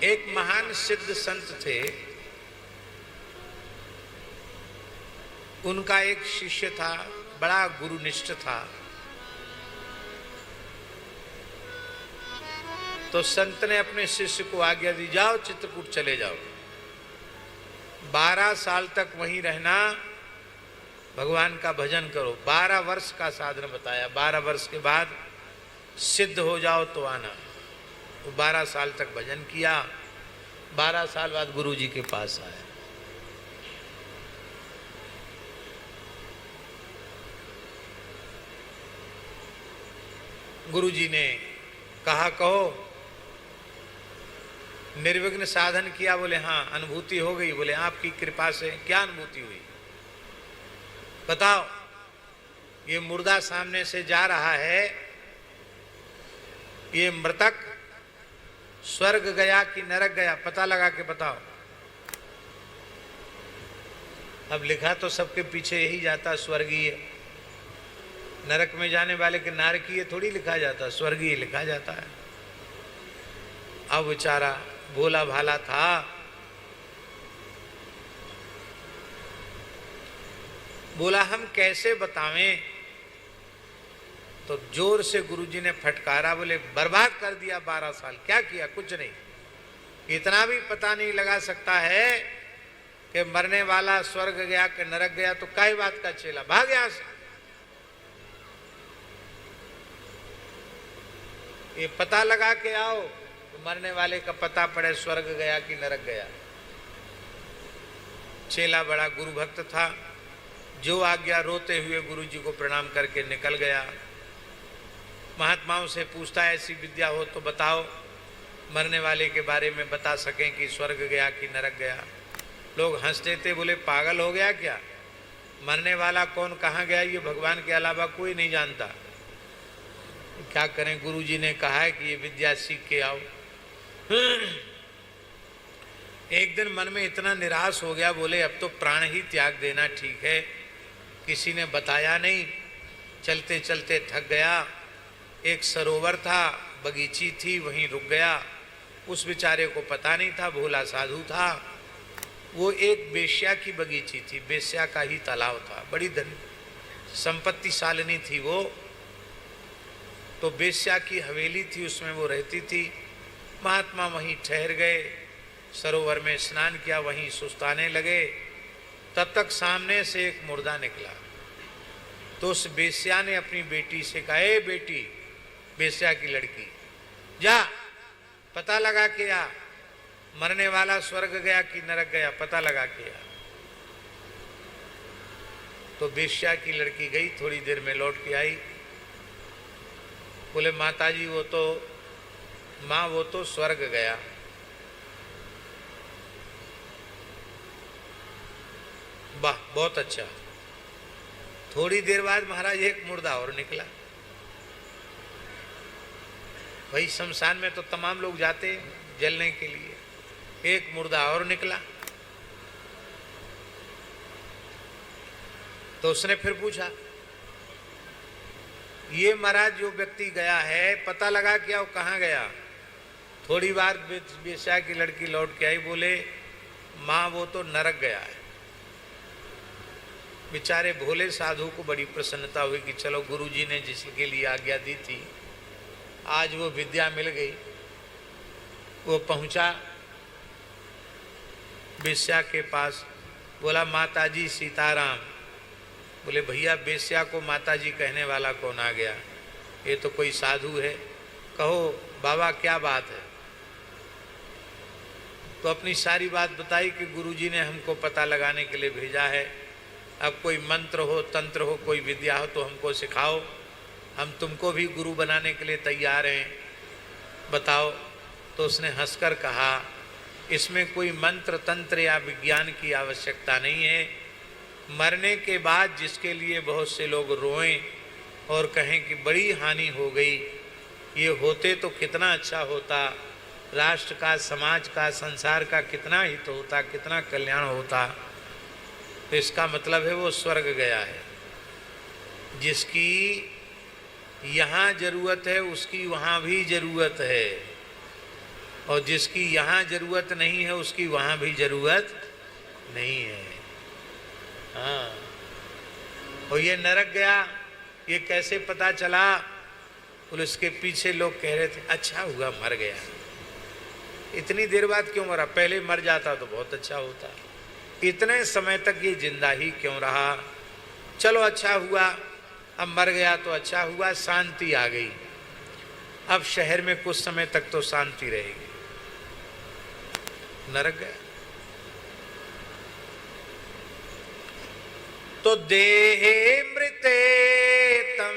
एक महान सिद्ध संत थे, उनका एक शिष्य था, बड़ा गुरुनिष्ठ था। तो संत ने अपने शिष्य को आज्ञा दी, जाओ चित्रकूट चले जाओ, 12 साल तक वहीं रहना, भगवान का भजन करो। 12 वर्ष का साधन बताया, 12 वर्ष के बाद सिद्ध हो जाओ तो आना। वो 12 साल तक भजन किया, 12 साल बाद गुरु जी के पास आया। गुरु जी ने कहा, कहो निर्विघ्न साधन किया? बोले हाँ। अनुभूति हो गई? बोले आपकी कृपा से। क्या अनुभूति हुई बताओ? ये मुर्दा सामने से जा रहा है, ये मृतक स्वर्ग गया कि नरक गया, पता लगा के बताओ। अब लिखा तो सबके पीछे यही जाता, स्वर्गीय। नरक में जाने वाले के नारकीय थोड़ी लिखा जाता, स्वर्गीय लिखा जाता है। अब बेचारा भोला भाला था, बोला हम कैसे बतावें? तो जोर से गुरुजी ने फटकारा, बोले बर्बाद कर दिया 12 साल। क्या किया? कुछ नहीं। इतना भी पता नहीं लगा सकता है कि मरने वाला स्वर्ग गया कि नरक गया, तो काय बात का चेला, भाग यहां से। ये पता लगा के आओ तो मरने वाले का पता पड़े स्वर्ग गया कि नरक गया। चेला बड़ा गुरु भक्त था, जो आज्ञा रोते हुए गुरु जी को प्रणाम करके निकल गया। महात्माओं से पूछता, ऐसी विद्या हो तो बताओ, मरने वाले के बारे में बता सकें कि स्वर्ग गया कि नरक गया। लोग हंसते थे, बोले पागल हो गया क्या? मरने वाला कौन कहाँ गया ये भगवान के अलावा कोई नहीं जानता। क्या करें? गुरु जी ने कहा है कि ये विद्या सीख के आओ। एक दिन मन में इतना निराश हो गया, बोले अब तो प्राण ही त्याग देना ठीक है। किसी ने बताया नहीं, चलते चलते थक गया। एक सरोवर था, बगीची थी, वहीं रुक गया। उस बेचारे को पता नहीं था, भोला साधु था। वो एक बेश्या की बगीची थी, बेश्या का ही तालाब था, बड़ी धन संपत्ति शालिनी थी वो। तो बेश्या की हवेली थी, उसमें वो रहती थी। महात्मा वहीं ठहर गए, सरोवर में स्नान किया, वहीं सुस्ताने लगे। तब तक सामने से एक मुर्दा निकला। तो उस बेश्या ने अपनी बेटी से कहा, ए बेटी, बेश्या की लड़की, जा पता लगा के आ, मरने वाला स्वर्ग गया कि नरक गया, पता लगा के आ। तो बेश्या की लड़की गई, थोड़ी देर में लौट के आई। बोले माताजी वो तो माँ वो तो स्वर्ग गया। वाह, बहुत अच्छा। थोड़ी देर बाद महाराज एक मुर्दा और निकला। वही शमशान में तो तमाम लोग जाते जलने के लिए, एक मुर्दा और निकला। तो उसने फिर पूछा, ये महाराज जो व्यक्ति गया है, पता लगा क्या वो कहाँ गया? थोड़ी बार बेश्या की लड़की लौट के आई, बोले माँ वो तो नरक गया है। बेचारे भोले साधु को बड़ी प्रसन्नता हुई कि चलो गुरुजी ने जिसके लिए आज्ञा दी थी, आज वो विद्या मिल गई। वो पहुंचा बेश्या के पास, बोला माताजी सीताराम। बोले भैया बेश्या को माताजी कहने वाला कौन आ गया? ये तो कोई साधु है। कहो बाबा क्या बात है? तो अपनी सारी बात बताई कि गुरुजी ने हमको पता लगाने के लिए भेजा है। अब कोई मंत्र हो, तंत्र हो, कोई विद्या हो तो हमको सिखाओ, हम तुमको भी गुरु बनाने के लिए तैयार हैं, बताओ। तो उसने हंसकर कहा, इसमें कोई मंत्र तंत्र या विज्ञान की आवश्यकता नहीं है। मरने के बाद जिसके लिए बहुत से लोग रोएं और कहें कि बड़ी हानि हो गई, ये होते तो कितना अच्छा होता, राष्ट्र का, समाज का, संसार का कितना हित होता, कितना कल्याण होता। तो इसका मतलब है वो स्वर्ग गया है। जिसकी यहाँ जरूरत है उसकी वहाँ भी जरूरत है। और जिसकी यहाँ जरूरत नहीं है उसकी वहाँ भी जरूरत नहीं है। हाँ, और ये नरक गया, ये कैसे पता चला? पुलिस के पीछे लोग कह रहे थे अच्छा हुआ मर गया, इतनी देर बाद क्यों मरा, पहले मर जाता तो बहुत अच्छा होता, इतने समय तक ये जिंदा ही क्यों रहा? चलो अच्छा हुआ, अब मर गया तो अच्छा हुआ, शांति आ गई। अब शहर में कुछ समय तक तो शांति रहेगी, नरक गया। तो देहे मृते तम